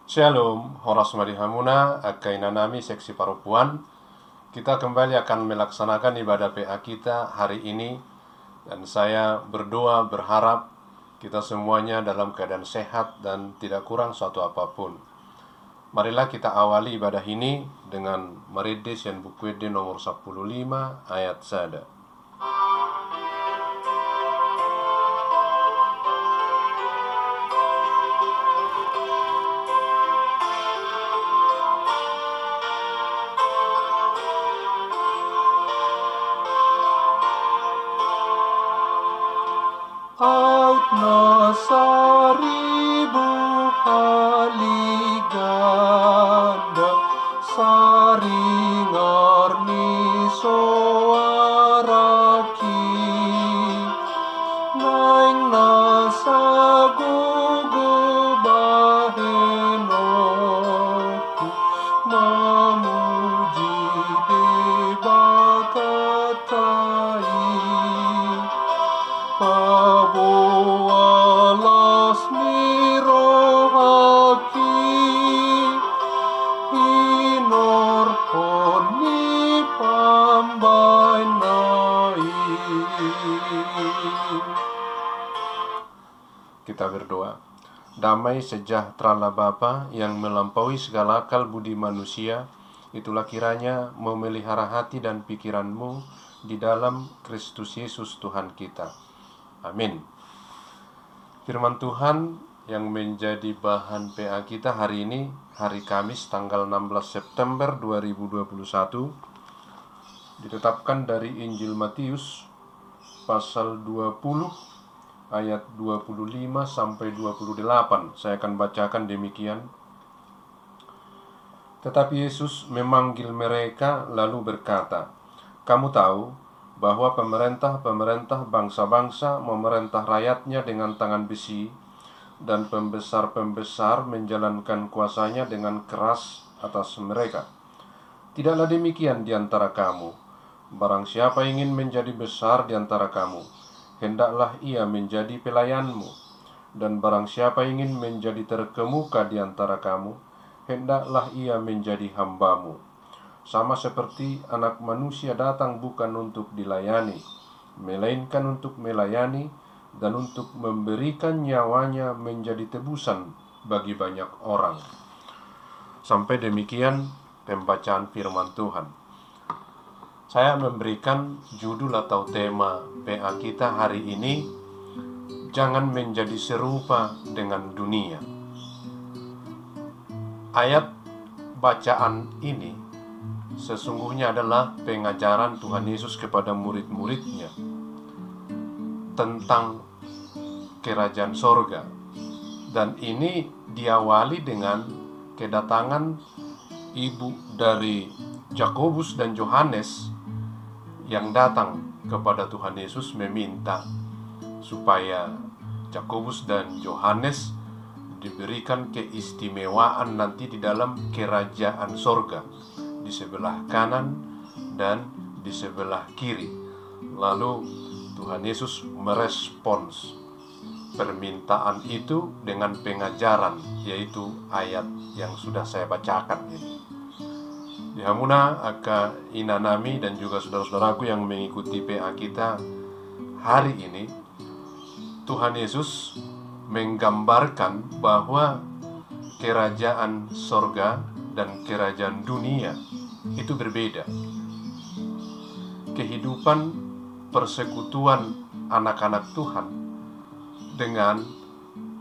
Shalom, Horas Marihamuna, Akainanami Seksi Parupuan. Kita kembali akan melaksanakan ibadah PA kita hari ini. Dan saya berdoa, berharap kita semuanya dalam keadaan sehat dan tidak kurang suatu apapun. Marilah kita awali ibadah ini dengan Marides yang Bukwede nomor 15 ayat sada. Aut nasaribu haliganda saringarni soaraki naing nasagugu bahenoku mamuji debakatai Pabualas mirohaki Inorkoni pambainai. Kita berdoa. Damai sejahtera Bapa yang melampaui segala akal budi manusia, itulah kiranya memelihara hati dan pikiranmu di dalam Kristus Yesus Tuhan kita. Amin. Firman Tuhan yang menjadi bahan PA kita hari ini, hari Kamis tanggal 16 September 2021, ditetapkan dari Injil Matius pasal 20 ayat 25 sampai 28. Saya akan bacakan demikian. Tetapi Yesus memanggil mereka lalu berkata, "Kamu tahu bahwa pemerintah-pemerintah bangsa-bangsa memerintah rakyatnya dengan tangan besi, dan pembesar-pembesar menjalankan kuasanya dengan keras atas mereka. Tidaklah demikian di antara kamu. Barang siapa ingin menjadi besar di antara kamu, hendaklah ia menjadi pelayanmu. Dan barang siapa ingin menjadi terkemuka di antara kamu, hendaklah ia menjadi hambamu. Sama seperti Anak Manusia datang bukan untuk dilayani, melainkan untuk melayani dan untuk memberikan nyawanya menjadi tebusan bagi banyak orang." Sampai demikian pembacaan firman Tuhan. Saya memberikan judul atau tema PA kita hari ini, "Jangan menjadi serupa dengan dunia." Ayat bacaan ini sesungguhnya adalah pengajaran Tuhan Yesus kepada murid-muridnya tentang kerajaan sorga. Dan ini diawali dengan kedatangan ibu dari Yakobus dan Yohanes yang datang kepada Tuhan Yesus meminta supaya Yakobus dan Yohanes diberikan keistimewaan nanti di dalam kerajaan sorga, di sebelah kanan dan di sebelah kiri. Lalu Tuhan Yesus merespons permintaan itu dengan pengajaran, yaitu ayat yang sudah saya bacakan ini. Dihamuna aka inanami dan juga saudara-saudaraku yang mengikuti PA kita hari ini, Tuhan Yesus menggambarkan bahwa kerajaan sorga dan kerajaan dunia itu berbeda. Kehidupan persekutuan anak-anak Tuhan dengan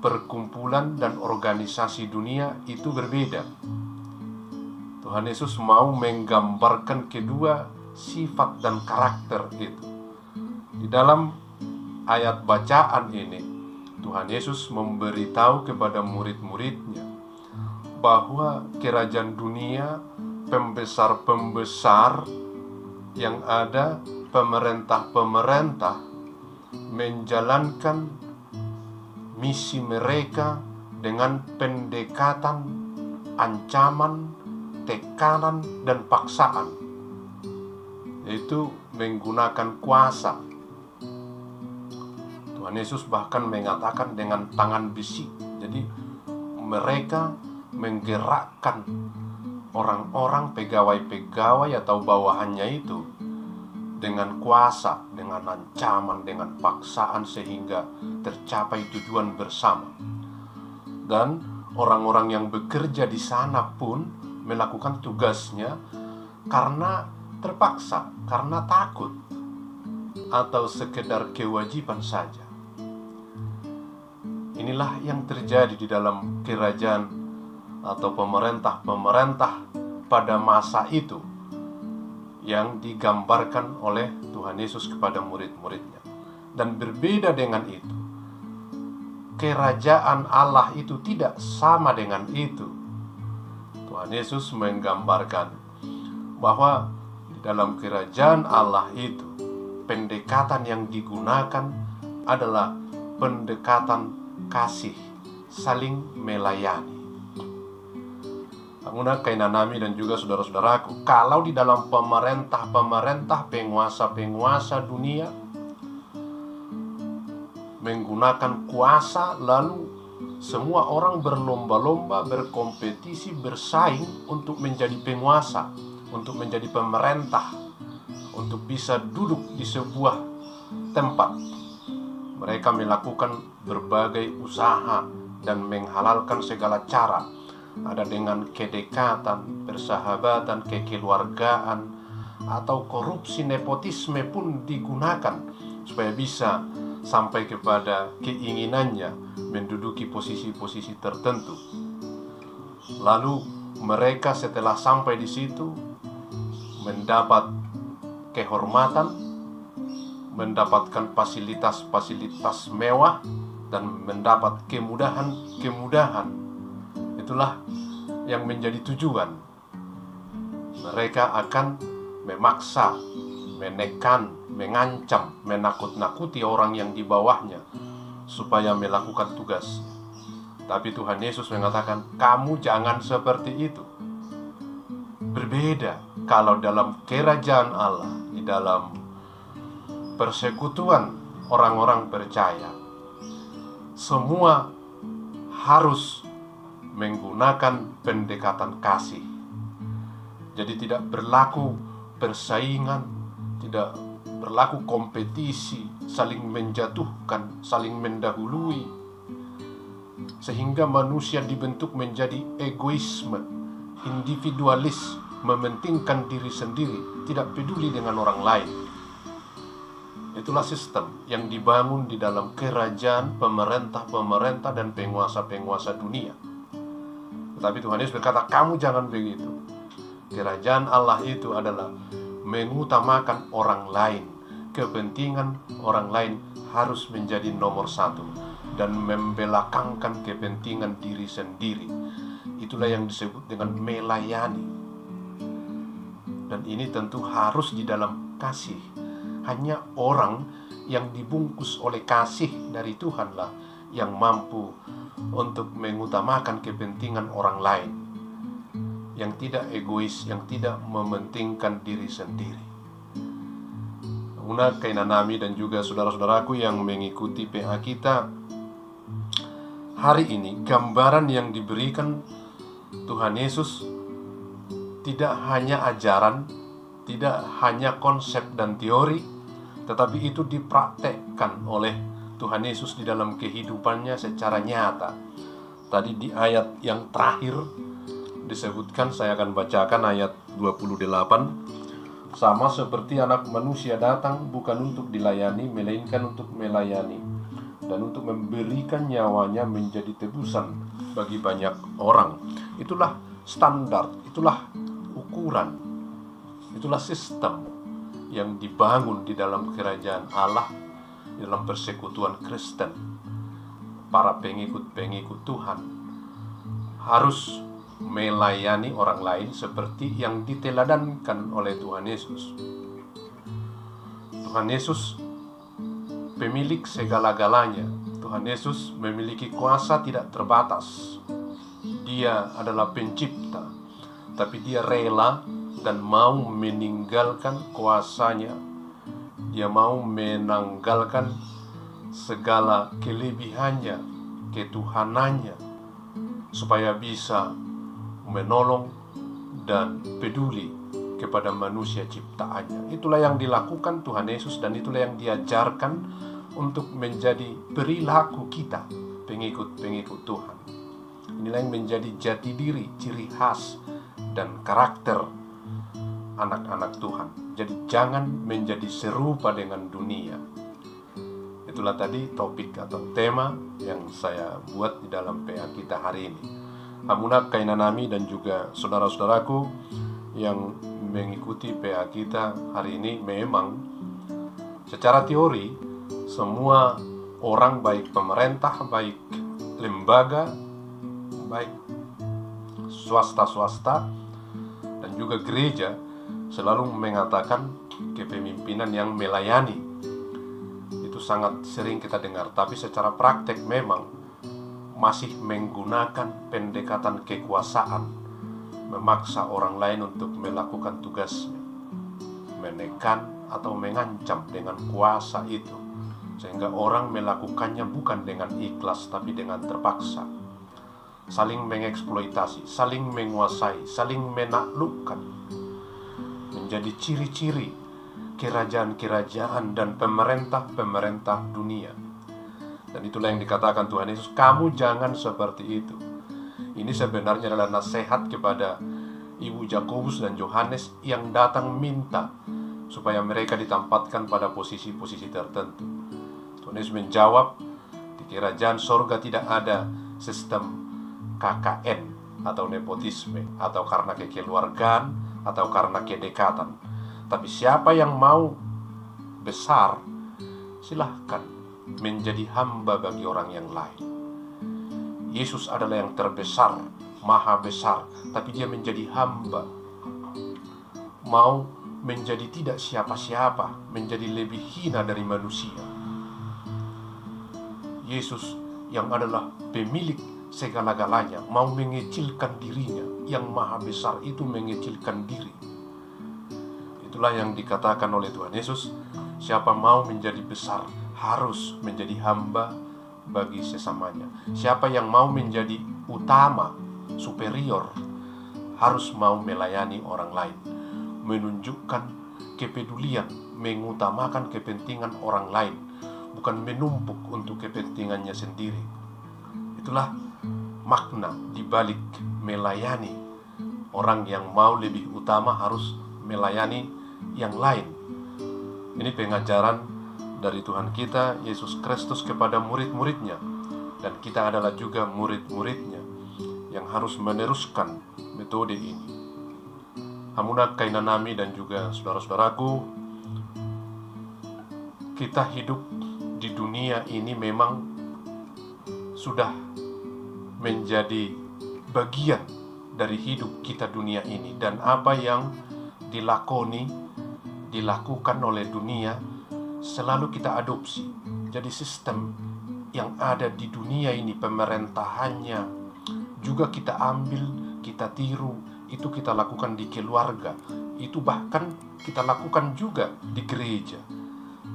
perkumpulan dan organisasi dunia itu berbeda. Tuhan Yesus mau menggambarkan kedua sifat dan karakter itu. Di dalam ayat bacaan ini, Tuhan Yesus memberitahu kepada murid-muridnya bahwa kerajaan dunia, pembesar-pembesar yang ada, pemerintah-pemerintah menjalankan misi mereka dengan pendekatan, ancaman, tekanan, dan paksaan, yaitu menggunakan kuasa. Tuhan Yesus bahkan mengatakan dengan tangan besi. Jadi mereka menggerakkan orang-orang pegawai-pegawai atau bawahannya itu dengan kuasa, dengan ancaman, dengan paksaan sehingga tercapai tujuan bersama. Dan orang-orang yang bekerja di sana pun melakukan tugasnya karena terpaksa, karena takut, atau sekedar kewajiban saja. Inilah yang terjadi di dalam kerajaan atau pemerintah-pemerintah pada masa itu yang digambarkan oleh Tuhan Yesus kepada murid-muridnya. Dan berbeda dengan itu, kerajaan Allah itu tidak sama dengan itu. Tuhan Yesus menggambarkan bahwa di dalam kerajaan Allah itu pendekatan yang digunakan adalah pendekatan kasih, saling melayani. Anguna kainanami dan juga saudara-saudaraku, kalau di dalam pemerintah-pemerintah, penguasa-penguasa dunia menggunakan kuasa, lalu semua orang berlomba-lomba, berkompetisi, bersaing untuk menjadi penguasa, untuk menjadi pemerintah, untuk bisa duduk di sebuah tempat. Mereka melakukan berbagai usaha dan menghalalkan segala cara. Ada dengan kedekatan, persahabatan, kekeluargaan, atau korupsi, nepotisme pun digunakan supaya bisa sampai kepada keinginannya menduduki posisi-posisi tertentu. Lalu mereka setelah sampai di situ mendapat kehormatan, mendapatkan fasilitas-fasilitas mewah, dan mendapat kemudahan. Itulah yang menjadi tujuan. Mereka akan memaksa, menekan, mengancam, menakut-nakuti orang yang di bawahnya supaya melakukan tugas. Tapi Tuhan Yesus mengatakan, kamu jangan seperti itu. Berbeda kalau dalam kerajaan Allah, di dalam persekutuan orang-orang percaya, semua harus menggunakan pendekatan kasih. Jadi tidak berlaku persaingan, tidak berlaku kompetisi, saling menjatuhkan, saling mendahului, sehingga manusia dibentuk menjadi egoisme, individualis, mementingkan diri sendiri, tidak peduli dengan orang lain. Itulah sistem yang dibangun di dalam kerajaan, pemerintah-pemerintah, dan penguasa-penguasa dunia. Tetapi Tuhan Yesus berkata, kamu jangan begitu. Kerajaan Allah itu adalah mengutamakan orang lain. Kepentingan orang lain harus menjadi nomor satu, dan membelakangkan kepentingan diri sendiri. Itulah yang disebut dengan melayani. Dan ini tentu harus di dalam kasih. Hanya orang yang dibungkus oleh kasih dari Tuhanlah yang mampu untuk mengutamakan kepentingan orang lain, yang tidak egois, yang tidak mementingkan diri sendiri. Una kainanami dan juga saudara-saudaraku yang mengikuti PA kita hari ini, gambaran yang diberikan Tuhan Yesus tidak hanya ajaran, tidak hanya konsep dan teori, tetapi itu dipraktekkan oleh Tuhan Yesus di dalam kehidupannya secara nyata. Tadi di ayat yang terakhir disebutkan, saya akan bacakan ayat 28. Sama seperti anak manusia datang bukan untuk dilayani, melainkan untuk melayani, dan untuk memberikan nyawanya menjadi tebusan bagi banyak orang. Itulah standar, itulah ukuran, itulah sistem yang dibangun di dalam kerajaan Allah, di dalam persekutuan Kristen. Para pengikut-pengikut Tuhan harus melayani orang lain seperti yang diteladankan oleh Tuhan Yesus. Tuhan Yesus pemilik segala-galanya. Tuhan Yesus memiliki kuasa tidak terbatas. Dia adalah pencipta, tapi dia rela dan mau meninggalkan kuasanya. Dia mau menanggalkan segala kelebihannya, ketuhanannya, supaya bisa menolong, dan peduli kepada manusia ciptaannya. Itulah yang dilakukan Tuhan Yesus, dan itulah yang diajarkan untuk menjadi perilaku kita, pengikut-pengikut Tuhan. Inilah yang menjadi jati diri, ciri khas, dan karakter anak-anak Tuhan. Jadi jangan menjadi serupa dengan dunia. Itulah tadi topik atau tema yang saya buat di dalam PA kita hari ini. Hamuna Kainanami dan juga saudara-saudaraku yang mengikuti PA kita hari ini, memang secara teori semua orang, baik pemerintah, baik lembaga, baik swasta dan juga gereja, selalu mengatakan kepemimpinan yang melayani. Itu sangat sering kita dengar, tapi secara praktek memang masih menggunakan pendekatan kekuasaan, memaksa orang lain untuk melakukan tugasnya, menekan atau mengancam dengan kuasa itu, sehingga orang melakukannya bukan dengan ikhlas tapi dengan terpaksa. Saling mengeksploitasi, saling menguasai, saling menaklukkan, menjadi ciri-ciri kerajaan-kerajaan dan pemerintah-pemerintah dunia. Dan itulah yang dikatakan Tuhan Yesus, kamu jangan seperti itu. Ini sebenarnya adalah nasihat kepada Ibu Yakobus dan Yohanes yang datang minta supaya mereka ditempatkan pada posisi-posisi tertentu. Tuhan Yesus menjawab, di kerajaan sorga tidak ada sistem KKN atau nepotisme, atau karena kekeluargaan, atau karena kedekatan. Tapi siapa yang mau besar, silahkan menjadi hamba bagi orang yang lain. Yesus adalah yang terbesar, maha besar, tapi dia menjadi hamba. Mau menjadi tidak siapa-siapa, menjadi lebih hina dari manusia. Yesus yang adalah pemilik segala-galanya mau mengecilkan dirinya, yang maha besar itu mengecilkan diri. Itulah yang dikatakan oleh Tuhan Yesus, siapa mau menjadi besar harus menjadi hamba bagi sesamanya. Siapa yang mau menjadi utama, superior, harus mau melayani orang lain, menunjukkan kepedulian, mengutamakan kepentingan orang lain, bukan menumpuk untuk kepentingannya sendiri. Itulah makna dibalik melayani. Orang yang mau lebih utama harus melayani yang lain. Ini pengajaran dari Tuhan kita Yesus Kristus kepada murid-muridnya, dan kita adalah juga murid-muridnya yang harus meneruskan metode ini. Hamuna Kainanami dan juga saudara-saudaraku, kita hidup di dunia ini memang sudah menjadi bagian dari hidup kita dunia ini, dan apa yang dilakukan oleh dunia selalu kita adopsi. Jadi sistem yang ada di dunia ini, pemerintahannya juga kita ambil, kita tiru. Itu kita lakukan di keluarga, itu bahkan kita lakukan juga di gereja.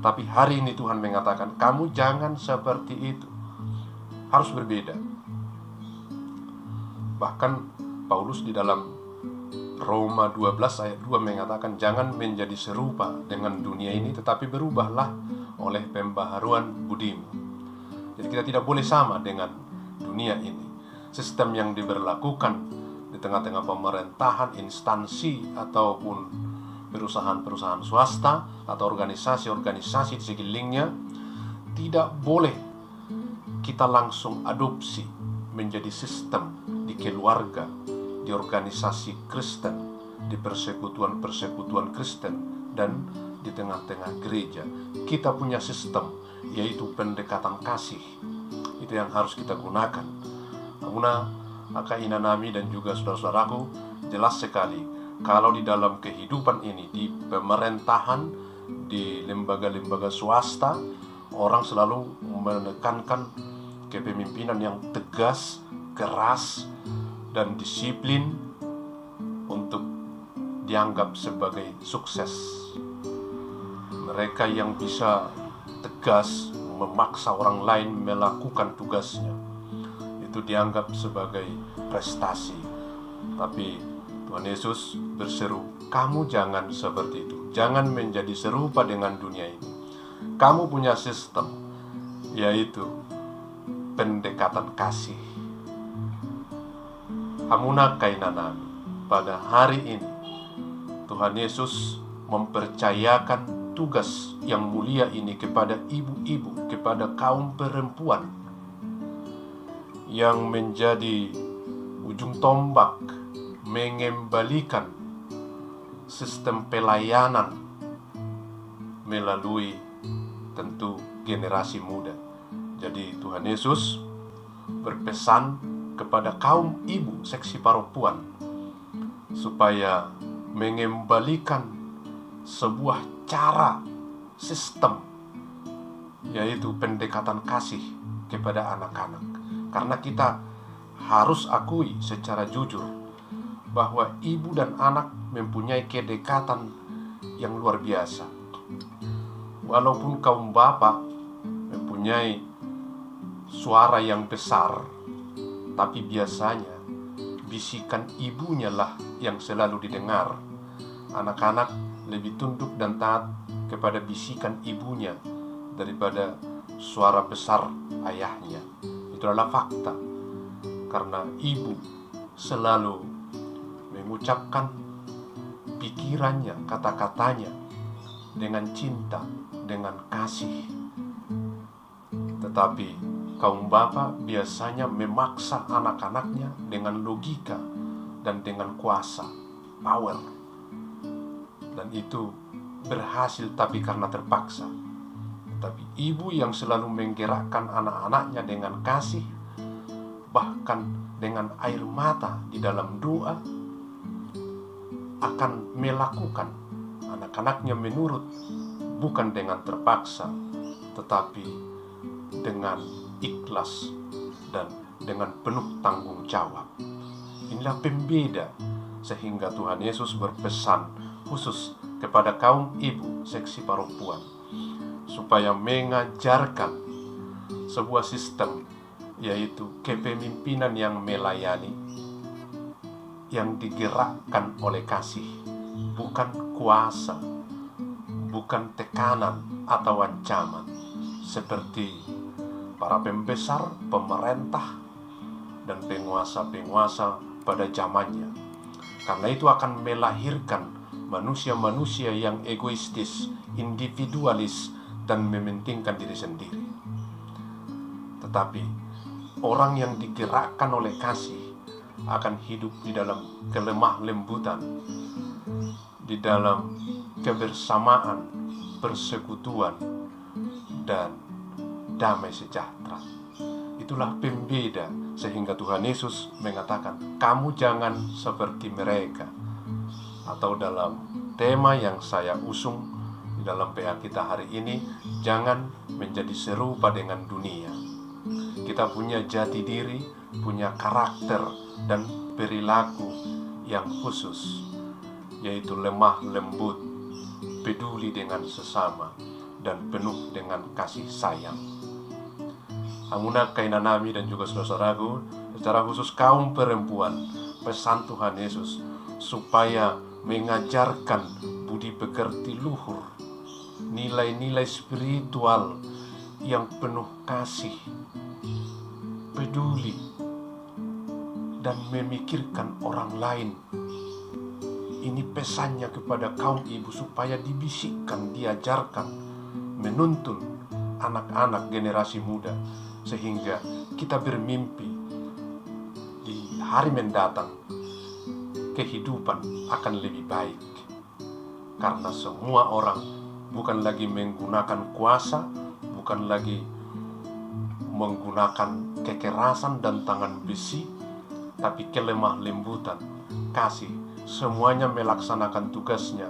Tapi hari ini Tuhan mengatakan, kamu jangan seperti itu, harus berbeda. Bahkan Paulus di dalam Roma 12 ayat 2 mengatakan, jangan menjadi serupa dengan dunia ini, tetapi berubahlah oleh pembaharuan budimu. Jadi kita tidak boleh sama dengan dunia ini. Sistem yang diberlakukan di tengah-tengah pemerintahan, instansi, ataupun perusahaan-perusahaan swasta atau organisasi-organisasi di sekelilingnya, tidak boleh kita langsung adopsi menjadi sistem di keluarga, di organisasi Kristen, di persekutuan-persekutuan Kristen, dan di tengah-tengah gereja. Kita punya sistem, yaitu pendekatan kasih. Itu yang harus kita gunakan. Amuna Kainanami dan juga saudara-saudaraku, jelas sekali kalau di dalam kehidupan ini, di pemerintahan, di lembaga-lembaga swasta, orang selalu menekankan kepemimpinan yang tegas, keras, dan disiplin untuk dianggap sebagai sukses. Mereka yang bisa tegas memaksa orang lain melakukan tugasnya, itu dianggap sebagai prestasi. Tapi Tuhan Yesus berseru, kamu jangan seperti itu. Jangan menjadi serupa dengan dunia ini. Kamu punya sistem, yaitu pendekatan kasih. Hamuna kainanami, pada hari ini Tuhan Yesus mempercayakan tugas yang mulia ini kepada ibu-ibu, kepada kaum perempuan yang menjadi ujung tombak mengembalikan sistem pelayanan melalui tentu generasi muda. Jadi Tuhan Yesus berpesan kepada kaum ibu seksi perempuan supaya mengembalikan sebuah cara sistem, yaitu pendekatan kasih kepada anak-anak. Karena kita harus akui secara jujur bahwa ibu dan anak mempunyai kedekatan yang luar biasa. Walaupun kaum bapak mempunyai suara yang besar, tapi biasanya bisikan ibunya lah yang selalu didengar. Anak-anak lebih tunduk dan taat kepada bisikan ibunya daripada suara besar ayahnya. Itu adalah fakta. Karena ibu selalu mengucapkan pikirannya, kata-katanya dengan cinta, dengan kasih. Tetapi kaum bapak biasanya memaksa anak-anaknya dengan logika dan dengan kuasa, power. Dan itu berhasil tapi karena terpaksa. Tapi ibu yang selalu menggerakkan anak-anaknya dengan kasih, bahkan dengan air mata di dalam doa, akan melakukan anak-anaknya menurut, bukan dengan terpaksa, tetapi dengan ikhlas dan dengan penuh tanggung jawab. Inilah pembeda sehingga Tuhan Yesus berpesan khusus kepada kaum ibu seksi perempuan supaya mengajarkan sebuah sistem, yaitu kepemimpinan yang melayani, yang digerakkan oleh kasih, bukan kuasa, bukan tekanan atau ancaman seperti para pembesar, pemerintah, dan penguasa-penguasa pada zamannya. Karena itu akan melahirkan manusia-manusia yang egoistis, individualis, dan mementingkan diri sendiri. Tetapi orang yang digerakkan oleh kasih akan hidup di dalam kelemah lembutan, di dalam kebersamaan, persekutuan, dan damai sejahtera. Itulah pembeda sehingga Tuhan Yesus mengatakan, kamu jangan seperti mereka. Atau dalam tema yang saya usung di dalam PA kita hari ini, jangan menjadi serupa dengan dunia. Kita punya jati diri, punya karakter dan perilaku yang khusus, yaitu lemah lembut, peduli dengan sesama, dan penuh dengan kasih sayang. Amuna kainanami dan juga saudaraku, secara khusus kaum perempuan, pesan Tuhan Yesus supaya mengajarkan budi pekerti luhur, nilai-nilai spiritual yang penuh kasih, peduli, dan memikirkan orang lain. Ini pesannya kepada kaum ibu supaya dibisikkan, diajarkan, menuntun anak-anak generasi muda, sehingga kita bermimpi di hari mendatang kehidupan akan lebih baik. Karena semua orang bukan lagi menggunakan kuasa, bukan lagi menggunakan kekerasan dan tangan besi, tapi kelemah lembutan, kasih. Semuanya melaksanakan tugasnya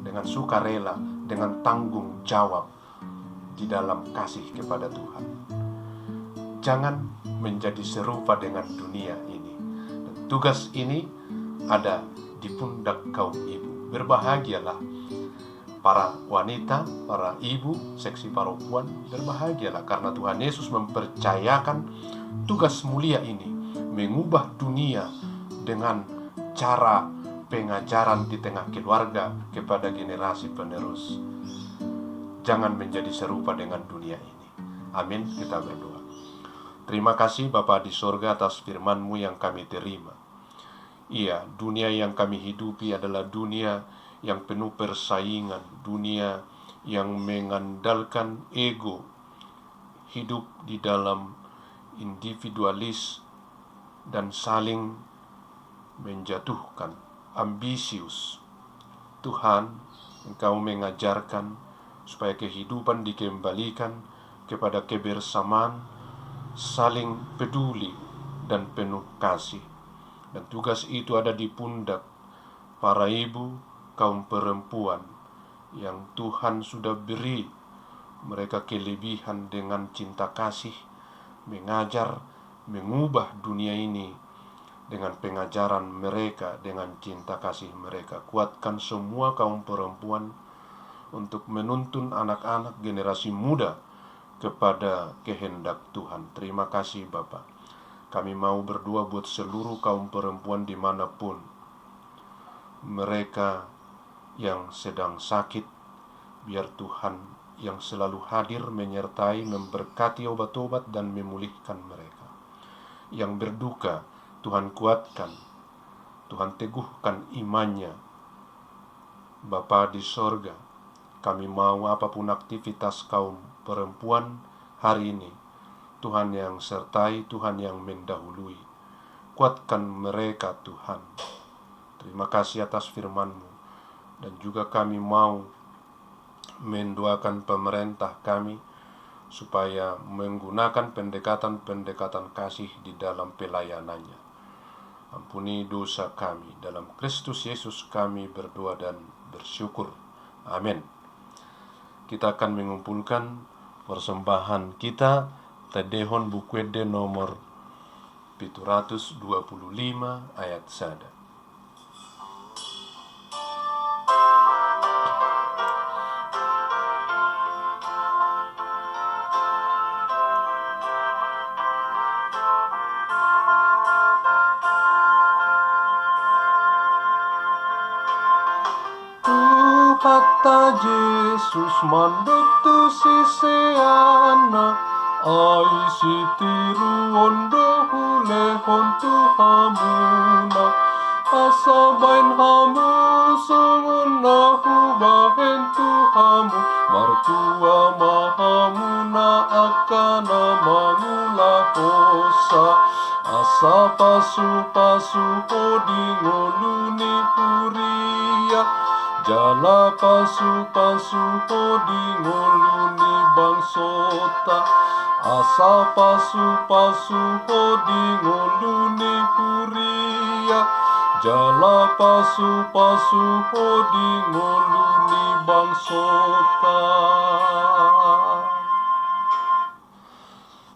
dengan sukarela, dengan tanggung jawab di dalam kasih kepada Tuhan. Jangan menjadi serupa dengan dunia ini. Dan tugas ini ada di pundak kaum ibu. Berbahagialah para wanita, para ibu, seksi perempuan, berbahagialah karena Tuhan Yesus mempercayakan tugas mulia ini, mengubah dunia dengan cara pengajaran di tengah keluarga kepada generasi penerus. Jangan menjadi serupa dengan dunia ini. Amin. Kita berdoa. Terima kasih Bapa di sorga atas firman-Mu yang kami terima. Iya, dunia yang kami hidupi adalah dunia yang penuh persaingan, dunia yang mengandalkan ego, hidup di dalam individualis dan saling menjatuhkan, ambisius. Tuhan, Engkau mengajarkan supaya kehidupan dikembalikan kepada kebersamaan, saling peduli dan penuh kasih. Dan tugas itu ada di pundak para ibu, kaum perempuan yang Tuhan sudah beri mereka kelebihan dengan cinta kasih, mengajar, mengubah dunia ini dengan pengajaran mereka, dengan cinta kasih mereka. Kuatkan semua kaum perempuan untuk menuntun anak-anak generasi muda kepada kehendak Tuhan. Terima kasih Bapa. Kami mau berdoa buat seluruh kaum perempuan dimanapun mereka yang sedang sakit. Biar Tuhan yang selalu hadir menyertai, memberkati obat-obat dan memulihkan mereka. Yang berduka, Tuhan kuatkan, Tuhan teguhkan imannya. Bapa di sorga, kami mau apapun aktivitas kaum perempuan hari ini, Tuhan yang sertai, Tuhan yang mendahului. Kuatkan mereka Tuhan. Terima kasih atas firman-Mu. Dan juga kami mau mendoakan pemerintah kami supaya menggunakan pendekatan-pendekatan kasih di dalam pelayanannya. Ampuni dosa kami. Dalam Kristus Yesus kami berdoa dan bersyukur. Amin. Kita akan mengumpulkan persembahan kita, Tedehon Bukwede nomor 725 ayat 1. Hatta Jesus mandutu siseana ai sitiru ondo hulehon tuhamuna asabain hamu sunguna hubahen tuhamu martua mahamuna akana mangula hosa asa pasu hodingoluni huria jala pasu hodingoluni bangsota asa pasu hodingoluni huria jala pasu hodingoluni bangsota.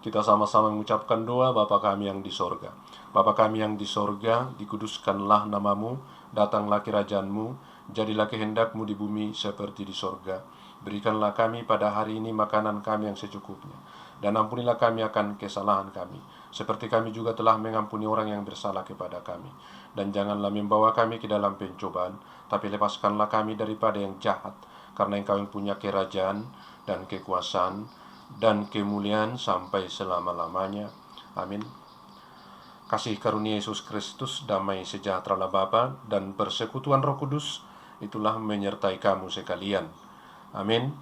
Kita sama-sama mengucapkan doa. Bapa kami yang di sorga, Bapa kami yang di sorga, dikuduskanlah namamu, datanglah kerajaan-Mu, jadilah kehendak-Mu di bumi seperti di sorga. Berikanlah kami pada hari ini makanan kami yang secukupnya, dan ampunilah kami akan kesalahan kami, seperti kami juga telah mengampuni orang yang bersalah kepada kami. Dan janganlah membawa kami ke dalam pencobaan, tapi lepaskanlah kami daripada yang jahat, karena Engkau yang punya kerajaan dan kekuasaan dan kemuliaan sampai selama-lamanya. Amin. Kasih karunia Yesus Kristus, damai sejahtera Bapa dan persekutuan Roh Kudus itulah menyertai kamu sekalian. Amin.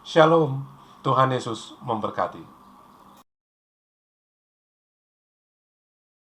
Shalom. Tuhan Yesus memberkati.